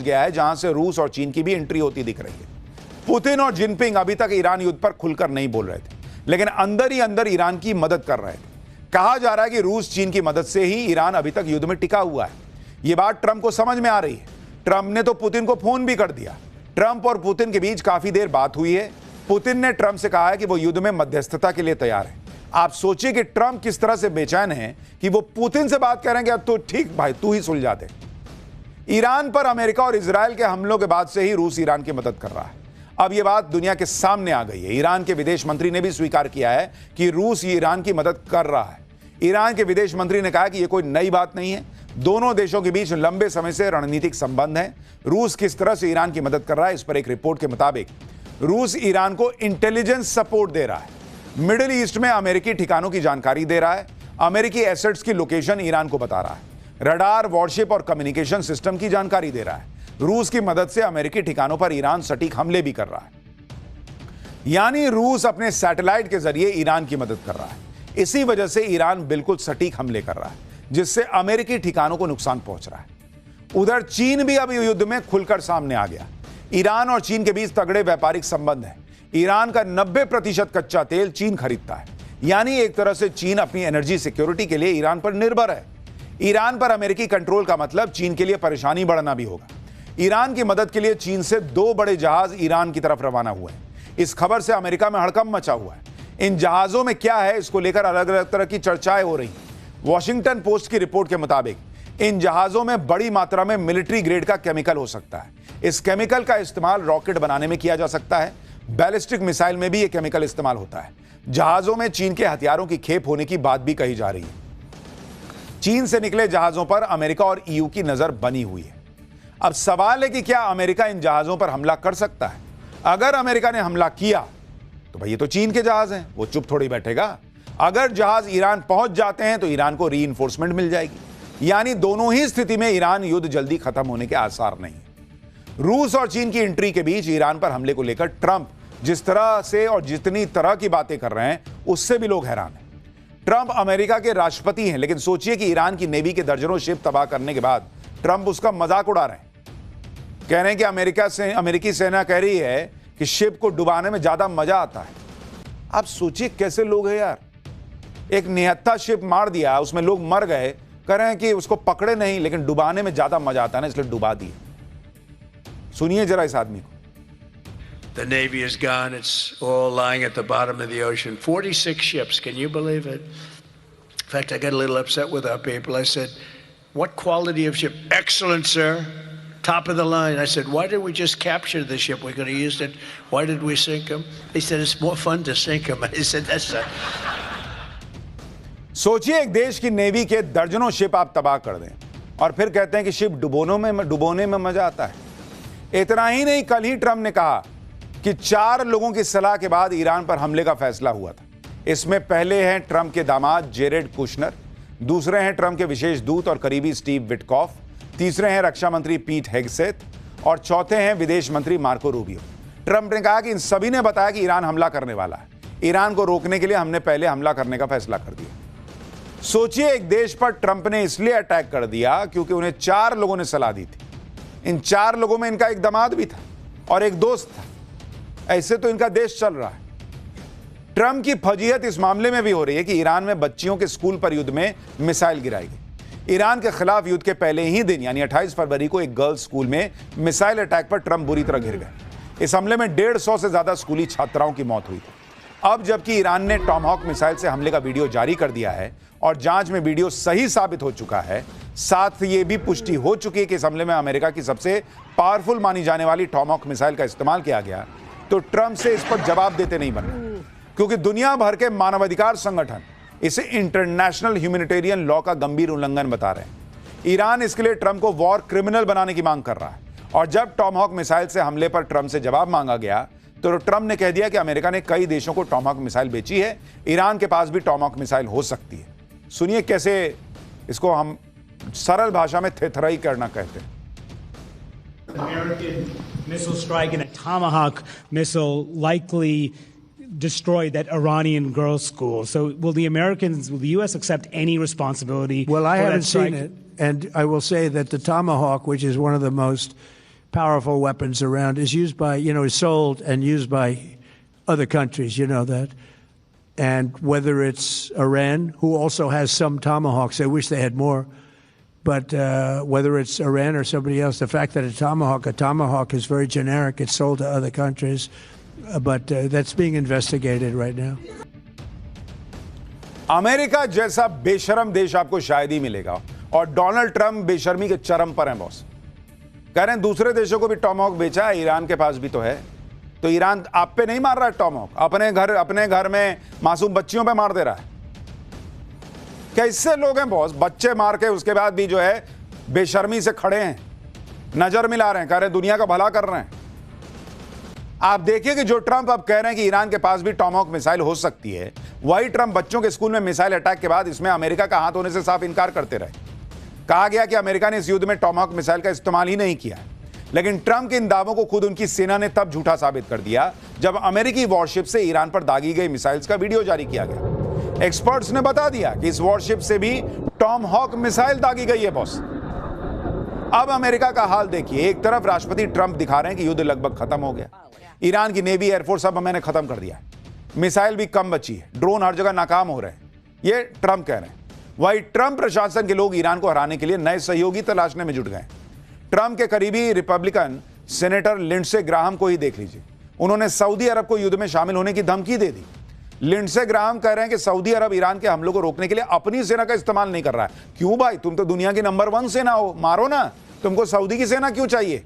गया है जहां से रूस और चीन की भी एंट्री होती दिख रही है। पुतिन और जिनपिंग अभी तक ईरान युद्ध पर खुलकर नहीं बोल रहे थे, लेकिन अंदर ही अंदर ईरान की मदद कर रहे थे। कहा जा रहा है कि रूस चीन की मदद से ही ईरान अभी तक युद्ध में टिका हुआ है। यह बात ट्रंप को समझ में आ रही है। ट्रंप ने तो पुतिन को फोन भी कर दिया। ट्रंप और पुतिन के बीच काफी देर बात हुई है। पुतिन ने ट्रंप से कहा है कि वो युद्ध में मध्यस्थता के लिए तैयार है। आप सोचिए कि ट्रंप किस तरह से बेचैन है कि वो पुतिन से बात करेंगे, अब तो ठीक भाई तू ही सुलझा दे। ईरान पर अमेरिका और इजराइल के हमलों के बाद से ही रूस ईरान की मदद कर रहा है। अब यह बात दुनिया के सामने आ गई है। ईरान के विदेश मंत्री ने भी स्वीकार किया है कि रूस ईरान की मदद कर रहा है। ईरान के विदेश मंत्री ने कहा कि यह कोई नई बात नहीं है। दोनों देशों के बीच लंबे समय से रणनीतिक संबंध है। रूस किस तरह से ईरान की मदद कर रहा है, इस पर एक रिपोर्ट के मुताबिक रूस ईरान को इंटेलिजेंस सपोर्ट दे रहा है, मिडिल ईस्ट में अमेरिकी ठिकानों की जानकारी दे रहा है, अमेरिकी एसेट्स की लोकेशन ईरान को बता रहा है, रडार, वॉरशिप और कम्युनिकेशन सिस्टम की जानकारी दे रहा है। रूस की मदद से अमेरिकी ठिकानों पर ईरान सटीक हमले भी कर रहा है। यानी रूस अपने सैटेलाइट के जरिए ईरान की मदद कर रहा है। इसी वजह से ईरान बिल्कुल सटीक हमले कर रहा है, जिससे अमेरिकी ठिकानों को नुकसान पहुंच रहा है। उधर चीन भी अब युद्ध में खुलकर सामने आ गया। ईरान और चीन के बीच तगड़े व्यापारिक संबंध है। ईरान का 90% कच्चा तेल चीन खरीदता है। यानी एक तरह से चीन अपनी एनर्जी सिक्योरिटी के लिए ईरान पर निर्भर है। ईरान पर अमेरिकी कंट्रोल का मतलब चीन के लिए परेशानी बढ़ना भी होगा। ईरान की मदद के लिए चीन से 2 बड़े जहाज ईरान की तरफ रवाना हुए हैं। इस खबर से अमेरिका में हड़कंप मचा हुआ है। इन जहाजों में क्या है, इसको लेकर अलग अलग तरह की चर्चाएं हो रही हैं। वॉशिंगटन पोस्ट की रिपोर्ट के मुताबिक इन जहाजों में बड़ी मात्रा में मिलिट्री ग्रेड का केमिकल हो सकता है। इस केमिकल का इस्तेमाल रॉकेट बनाने में किया जा सकता है। बैलिस्टिक मिसाइल में भी यह केमिकल इस्तेमाल होता है। जहाजों में चीन के हथियारों की खेप होने की बात भी कही जा रही है। चीन से निकले जहाजों पर अमेरिका और ईयू की नजर बनी हुई है। अब सवाल है कि क्या अमेरिका इन जहाजों पर हमला कर सकता है? अगर अमेरिका ने हमला किया तो भाई ये तो चीन के जहाज हैं, वो चुप थोड़ी बैठेगा। अगर जहाज ईरान पहुंच जाते हैं तो ईरान को रीइंफोर्समेंट मिल जाएगी। यानी दोनों ही स्थिति में ईरान युद्ध जल्दी खत्म होने के आसार नहीं है। रूस और चीन की एंट्री के बीच ईरान पर हमले को लेकर ट्रंप जिस तरह से और जितनी तरह की बातें कर रहे हैं, उससे भी लोग हैरान हैं। ट्रंप अमेरिका के राष्ट्रपति हैं, लेकिन सोचिए कि ईरान की नेवी के दर्जनों शिप तबाह करने के बाद ट्रंप उसका मजाक उड़ा रहे हैं। कह रहे हैं कि अमेरिकी सेना कह रही है कि शिप को डुबाने में ज्यादा मजा आता है। आप सोचिए कैसे लोग हैं यार। एक निहत्था शिप मार दिया, उसमें लोग मर गए, कह रहे हैं कि उसको पकड़े नहीं, लेकिन डुबाने में ज्यादा मजा आता है ना, इसलिए डुबा दिए। सुनिए जरा इस आदमी को। The Navy is gone. It's all lying at the bottom of the ocean. 46 ships. Can you believe it? In fact, I got a little upset with our people. I said, what quality of ship? Excellent, sir. Top of the line. I said, why did we just capture the ship? We could have used it. Why did we sink them? He said, it's more fun to sink them. I said, that's a... सोचिए एक देश की navy के दर्जनों ship आप तबाह कर दें और फिर कहते हैं कि शिप डुबोने में मजा आता है। इतना ही नहीं, कल ही ट्रंप ने कहा कि 4 लोगों की सलाह के बाद ईरान पर हमले का फैसला हुआ था। इसमें पहले हैं ट्रंप के दामाद जेरेड कुशनर, दूसरे हैं ट्रंप के विशेष दूत और करीबी स्टीव विटकॉफ, तीसरे हैं रक्षा मंत्री पीट हेगसेथ और चौथे हैं विदेश मंत्री मार्को रूबियो। ट्रंप ने कहा कि इन सभी ने बताया कि ईरान हमला करने वाला है। ईरान को रोकने के लिए हमने पहले हमला करने का फैसला कर दिया। सोचिए एक देश पर ट्रंप ने इसलिए अटैक कर दिया क्योंकि उन्हें 4 लोगों ने सलाह दी थी। इन 4 लोगों में इनका एक दामाद भी था और एक दोस्त था। ऐसे तो इनका देश चल रहा है। ट्रंप की फजीहत इस मामले में भी हो रही है कि ईरान में बच्चियों के स्कूल पर युद्ध में मिसाइल गिराई गई। ईरान के खिलाफ युद्ध के पहले ही दिन यानी 28 फरवरी को एक गर्ल्स स्कूल में मिसाइल अटैक पर ट्रंप बुरी तरह घिर गए। इस हमले में 150 से ज्यादा स्कूली छात्राओं की मौत हुई थी। अब जबकि ईरान ने टॉमहॉक मिसाइल से हमले का वीडियो जारी कर दिया है और जांच में वीडियो सही साबित हो चुका है, साथ ये भी पुष्टि हो चुकी है कि इस हमले में अमेरिका की सबसे पावरफुल मानी जाने वाली टॉमहॉक मिसाइल का इस्तेमाल किया गया, तो ट्रंप से इस पर जवाब देते नहीं बनना, क्योंकि दुनिया भर के मानवाधिकार संगठन इसे इंटरनेशनल ह्यूमैनिटेरियन लॉ का गंभीर उल्लंघन बता रहे हैं। ईरान इसके लिए ट्रंप को वॉर क्रिमिनल बनाने की मांग कर रहा है। और जब टॉमहॉक मिसाइल से हमले पर ट्रंप से जवाब मांगा गया तो ट्रंप ने कह दिया कि अमेरिका ने कई देशों को टॉमहॉक मिसाइल बेची है, ईरान के पास भी टॉमहॉक मिसाइल हो सकती है। सुनिए कैसे इसको हम सरल भाषा में थेथराई करना कहते हैं। American missile strike and a Tomahawk missile likely destroyed that Iranian girls' school. So will the U.S. accept any responsibility? Well, I for haven't that strike? seen it, and I will say that the Tomahawk, which is one of the most powerful weapons around is used by, is sold and used by other countries, you know that. And whether it's Iran, who also has some Tomahawks, I wish they had more, but whether it's Iran or somebody else, the fact that a Tomahawk is very generic, it's sold to other countries, but that's being investigated right now. America जैसा बेशरम देश आपको शायद ही मिलेगा, और Donald Trump बेशर्मी के चरम पर हैं बॉस। कह रहे हैं दूसरे देशों को भी टॉमहॉक बेचा है, ईरान के पास भी तो है, तो ईरान आप पे नहीं मार रहा है टॉमहॉक, अपने घर में मासूम बच्चियों पे मार दे रहा है। कैसे लोग हैं बॉस, बच्चे मार के उसके बाद भी जो है बेशर्मी से खड़े हैं, नजर मिला रहे हैं, कह रहे हैं दुनिया का भला कर रहे हैं। आप देखिए कि जो ट्रंप अब कह रहे हैं कि ईरान के पास भी टॉमहॉक मिसाइल हो सकती है, वही ट्रंप बच्चों के स्कूल में मिसाइल अटैक के बाद इसमें अमेरिका का हाथ होने से साफ इनकार करते रहे। कहा गया कि अमेरिका ने इस युद्ध में टॉमहॉक मिसाइल का इस्तेमाल ही नहीं किया, लेकिन ट्रंप के इन दावों को खुद उनकी सेना ने तब झूठा साबित कर दिया जब अमेरिकी वॉरशिप से ईरान पर दागी गई मिसाइल्स का वीडियो जारी किया गया। एक्सपर्ट्स ने बता दिया कि इस वॉरशिप से भी टॉमहॉक मिसाइल दागी गई है बॉस। अब अमेरिका का हाल देखिए, एक तरफ राष्ट्रपति ट्रंप दिखा रहे हैं कि युद्ध लगभग खत्म हो गया, ईरान की नेवी एयरफोर्स अब मैंने खत्म कर दिया, मिसाइल भी कम बची है, ड्रोन हर जगह नाकाम हो रहे हैं, ये ट्रंप कह रहे हैं। वही ट्रंप प्रशासन के लोग ईरान को हराने के लिए नए सहयोगी तलाशने में जुट गए। ट्रंप के करीबी रिपब्लिकन सेनेटर लिंडसे ग्राहम को ही देख लीजिए, उन्होंने सऊदी अरब को युद्ध में शामिल होने की धमकी दे दी। लिंडसे ग्राहम कह रहे हैं कि सऊदी अरब ईरान के हमलों को रोकने के लिए अपनी सेना का इस्तेमाल नहीं कर रहा है। क्यों भाई, तुम तो दुनिया की नंबर 1 सेना हो, मारो ना, तुमको सऊदी की सेना क्यों चाहिए।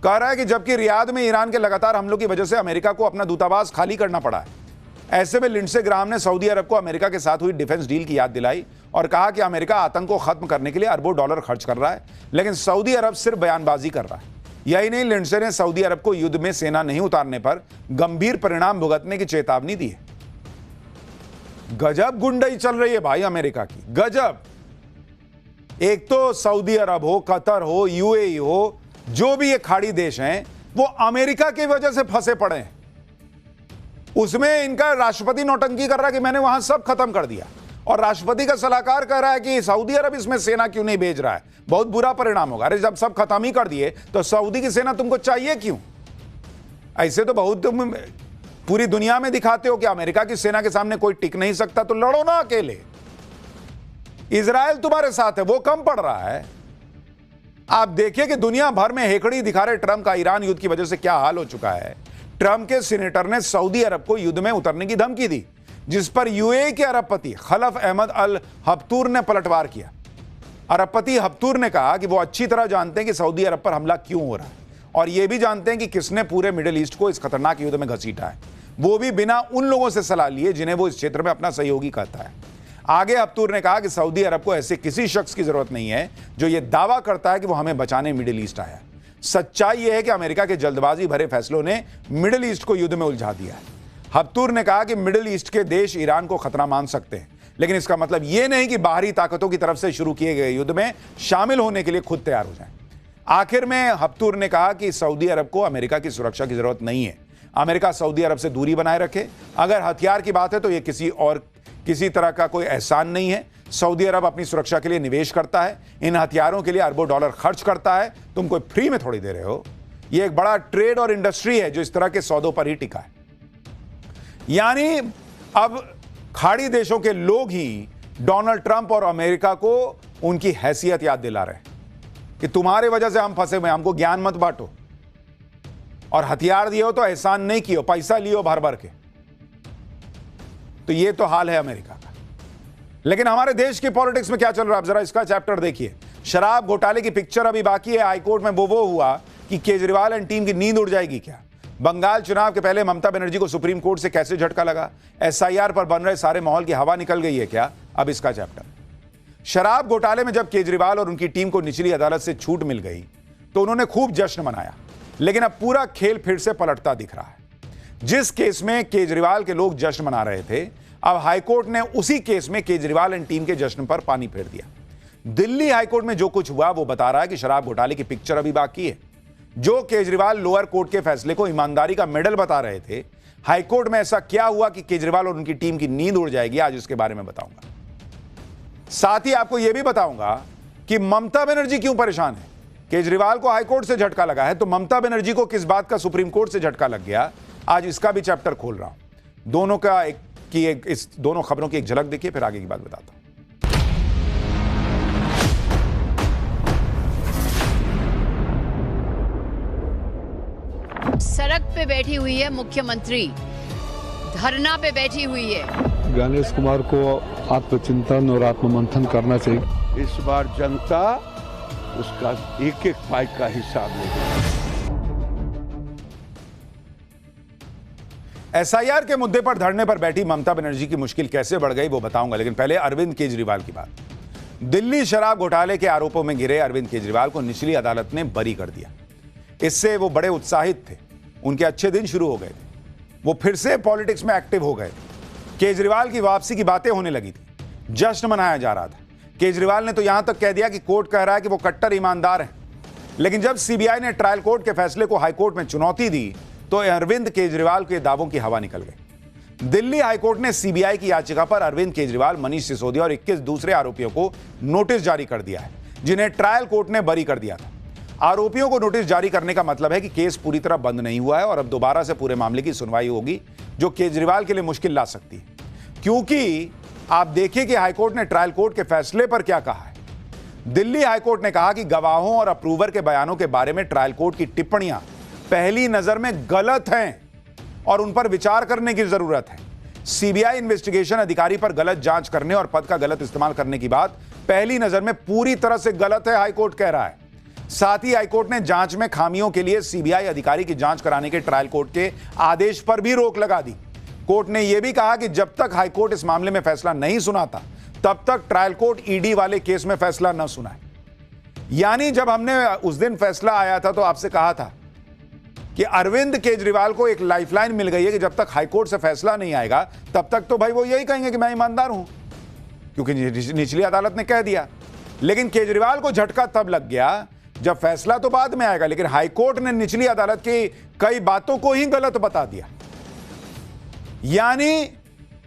कह रहा है कि जबकि रियाद में ईरान के लगातार हमलों की वजह से अमेरिका को अपना दूतावास खाली करना पड़ा है। ऐसे में लिंडसे ग्राहम ने सऊदी अरब को अमेरिका के साथ हुई डिफेंस डील की याद दिलाई और कहा कि अमेरिका आतंक को खत्म करने के लिए अरबों डॉलर खर्च कर रहा है, लेकिन सऊदी अरब सिर्फ बयानबाजी कर रहा है। यही नहीं, लिंडसे ने सऊदी अरब को युद्ध में सेना नहीं उतारने पर गंभीर परिणाम भुगतने की चेतावनी दी है। गजब गुंडई चल रही है भाई अमेरिका की, गजब। एक तो सऊदी अरब हो, कतर हो, यूएई हो, जो भी ये खाड़ी देश हैं, वो अमेरिका की वजह से फंसे पड़े हैं। उसमें इनका राष्ट्रपति नौटंकी कर रहा है कि मैंने वहां सब खत्म कर दिया, और राष्ट्रपति का सलाहकार कह रहा है कि सऊदी अरब इसमें सेना क्यों नहीं भेज रहा है, बहुत बुरा परिणाम होगा। अरे जब सब खत्म ही कर दिए तो सऊदी की सेना तुमको चाहिए क्यों। ऐसे तो बहुत तुम पूरी दुनिया में दिखाते हो कि अमेरिका की सेना के सामने कोई टिक नहीं सकता, तो लड़ो ना अकेले। इजराइल तुम्हारे साथ है, वो कम पड़ रहा है। आप देखिए कि दुनिया भर में हेकड़ी दिखा रहे ट्रंप का ईरान युद्ध की वजह से क्या हाल हो चुका है। ट्रंप के सीनेटर ने सऊदी अरब को युद्ध में उतरने की धमकी दी, जिस पर यूएई के अरबपति खलफ अहमद अल हफ्तूर ने पलटवार किया। अरबपति हफ्तूर ने कहा कि वो अच्छी तरह जानते हैं कि सऊदी अरब पर हमला क्यों हो रहा है, और ये भी जानते हैं कि किसने पूरे मिडिल ईस्ट को इस खतरनाक युद्ध में घसीटा है, वो भी बिना उन लोगों से सलाह लिए जिन्हें वो इस क्षेत्र में अपना सहयोगी कहता है। आगे हफ्तूर ने कहा कि सऊदी अरब को ऐसे किसी शख्स की जरूरत नहीं है जो ये दावा करता है कि वो हमें बचाने मिडिल ईस्ट आया। सच्चाई यह है कि अमेरिका के जल्दबाजी भरे फैसलों ने मिडिल ईस्ट को युद्ध में उलझा दिया है। हफ्तूर ने कहा कि मिडिल ईस्ट के देश ईरान को खतरा मान सकते हैं, लेकिन इसका मतलब यह नहीं कि बाहरी ताकतों की तरफ से शुरू किए गए युद्ध में शामिल होने के लिए खुद तैयार हो जाएं। आखिर में हफ्तूर ने कहा कि सऊदी अरब को अमेरिका की सुरक्षा की जरूरत नहीं है। अमेरिका सऊदी अरब से दूरी बनाए रखे। अगर हथियार की बात है तो यह किसी तरह का कोई एहसान नहीं है। सऊदी अरब अपनी सुरक्षा के लिए निवेश करता है, इन हथियारों के लिए अरबों डॉलर खर्च करता है, तुम कोई फ्री में थोड़ी दे रहे हो। यह एक बड़ा ट्रेड और इंडस्ट्री है जो इस तरह के सौदों पर ही टिका है। यानी अब खाड़ी देशों के लोग ही डोनाल्ड ट्रंप और अमेरिका को उनकी हैसियत याद दिला रहे हैं कि तुम्हारे वजह से हम फंसे हुए, हमको ज्ञान मत बांटो, और हथियार दिए हो तो एहसान नहीं किए, पैसा लियो भर भर के। तो ये तो हाल है अमेरिका का। लेकिन हमारे देश की पॉलिटिक्स में क्या चल रहा है, आप जरा इसका चैप्टर देखिए। शराब घोटाले की पिक्चर अभी बाकी है। हाईकोर्ट में वो हुआ कि केजरीवाल एंड टीम की नींद उड़ जाएगी क्या। बंगाल चुनाव के पहले ममता बनर्जी को सुप्रीम कोर्ट से कैसे झटका लगा। एसआईआर पर बन रहे सारे माहौल की हवा निकल गई है क्या, अब इसका चैप्टर। शराब घोटाले में जब केजरीवाल और उनकी टीम को निचली अदालत से छूट मिल गई तो उन्होंने खूब जश्न मनाया, लेकिन अब पूरा खेल फिर से पलटता दिख रहा है। जिस केस में केजरीवाल के लोग जश्न मना रहे थे, अब हाईकोर्ट ने उसी केस में केजरीवाल एंड टीम के जश्न पर पानी फेर दिया। दिल्ली हाईकोर्ट में जो कुछ हुआ वो बता रहा है कि शराब घोटाले की पिक्चर अभी बाकी है। जो केजरीवाल लोअर कोर्ट के फैसले को ईमानदारी का मेडल बता रहे थे, हाईकोर्ट में ऐसा क्या हुआ कि केजरीवाल और उनकी टीम की नींद उड़ जाएगी, आज इसके बारे में बताऊंगा। साथ ही आपको यह भी बताऊंगा कि ममता बनर्जी क्यों परेशान है। केजरीवाल को हाईकोर्ट से झटका लगा है, तो ममता बनर्जी को किस बात का सुप्रीम कोर्ट से झटका लग गया, आज इसका भी चैप्टर खोल रहा हूं। दोनों का इस दोनों खबरों की एक झलक देखिए, फिर आगे की बात बताता हूं। सड़क पे बैठी हुई है मुख्यमंत्री, धरना पे बैठी हुई है। गणेश कुमार को आत्मचिंतन और आत्ममंथन करना चाहिए। इस बार जनता उसका एक एक पाई का हिसाब लेगी। एसआईआर के मुद्दे पर धरने पर बैठी ममता बनर्जी की मुश्किल कैसे बढ़ गई वो बताऊंगा, लेकिन पहले अरविंद केजरीवाल की बात। दिल्ली शराब घोटाले के आरोपों में घिरे अरविंद केजरीवाल को निचली अदालत ने बरी कर दिया। इससे वो बड़े उत्साहित थे, उनके अच्छे दिन शुरू हो गए थे, वो फिर से पॉलिटिक्स में एक्टिव हो गए थे। केजरीवाल की वापसी की बातें होने लगी थी, जश्न मनाया जा रहा था। केजरीवाल ने तो यहां तक कह दिया कि कोर्ट कह रहा है कि वो कट्टर ईमानदार हैं। लेकिन जब सीबीआई ने ट्रायल कोर्ट के फैसले को हाईकोर्ट में चुनौती दी तो अरविंद केजरीवाल के दावों की हवा निकल गई। दिल्ली हाईकोर्ट ने सीबीआई की याचिका पर अरविंद केजरीवाल, मनीष सिसोदिया और 21 दूसरे आरोपियों को नोटिस जारी कर दिया है, जिन्हें ट्रायल कोर्ट ने बरी कर दिया था। आरोपियों को नोटिस जारी करने का मतलब है कि केस पूरी तरह बंद नहीं हुआ है और अब दोबारा से पूरे मामले की सुनवाई होगी, जो केजरीवाल के लिए मुश्किल ला सकती है। क्योंकि आप देखिए कि हाईकोर्ट ने ट्रायल कोर्ट के फैसले पर क्या कहा है। दिल्ली हाईकोर्ट ने कहा कि गवाहों और अप्रूवर के बयानों के बारे में ट्रायल कोर्ट की टिप्पणियां पहली नजर में गलत हैं और उन पर विचार करने की जरूरत है। सीबीआई इन्वेस्टिगेशन अधिकारी पर गलत जांच करने और पद का गलत इस्तेमाल करने की बात पहली नजर में पूरी तरह से गलत है, हाईकोर्ट कह रहा है। साथ ही हाईकोर्ट ने जांच में खामियों के लिए सीबीआई अधिकारी की जांच कराने के ट्रायल कोर्ट के आदेश पर भी रोक लगा दी। कोर्ट ने यह भी कहा कि जब तक हाईकोर्ट इस मामले में फैसला नहीं सुनाता तब तक ट्रायल कोर्ट ईडी वाले केस में फैसला न सुनाए। यानी जब हमने उस दिन फैसला आया था तो आपसे कहा था कि अरविंद केजरीवाल को एक लाइफलाइन मिल गई है कि जब तक हाईकोर्ट से फैसला नहीं आएगा तब तक तो भाई वो यही कहेंगे कि मैं ईमानदार हूं, क्योंकि निचली अदालत ने कह दिया। लेकिन केजरीवाल को झटका तब लग गया जब फैसला तो बाद में आएगा, लेकिन हाईकोर्ट ने निचली अदालत की कई बातों को ही गलत बता दिया। यानी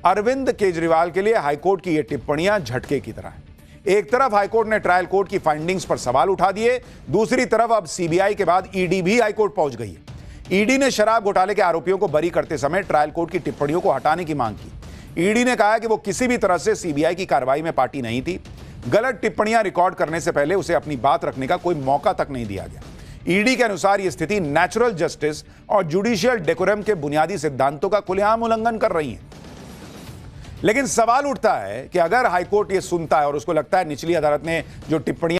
अरविंद केजरीवाल के लिए हाईकोर्ट की ये टिप्पणियां झटके की तरह हैं। एक तरफ हाईकोर्ट ने ट्रायल कोर्ट की फाइंडिंग्स पर सवाल उठा दिए, दूसरी तरफ अब सीबीआई के बाद ईडी भी हाईकोर्ट पहुंच गई है। ईडी ने शराब घोटाले के आरोपियों को बरी करते समय ट्रायल कोर्ट की टिप्पणियों को हटाने की मांग की। ईडी ने कहा कि वो किसी भी तरह से सीबीआई की कार्रवाई में पार्टी नहीं थी। गलत टिप्पणियां रिकॉर्ड करने से पहले उसे अपनी बात रखने का कोई मौका तक नहीं दिया गया। ईडी के अनुसार यह स्थिति नेचुरल जस्टिस और जुडिशियल डेकोरम के बुनियादी सिद्धांतों का खुलेआम उल्लंघन कर रही है। लेकिन सवाल उठता है कि अगर हाईकोर्ट यह सुनता है और उसको लगता है निचली अदालत ने जो टिप्पणियां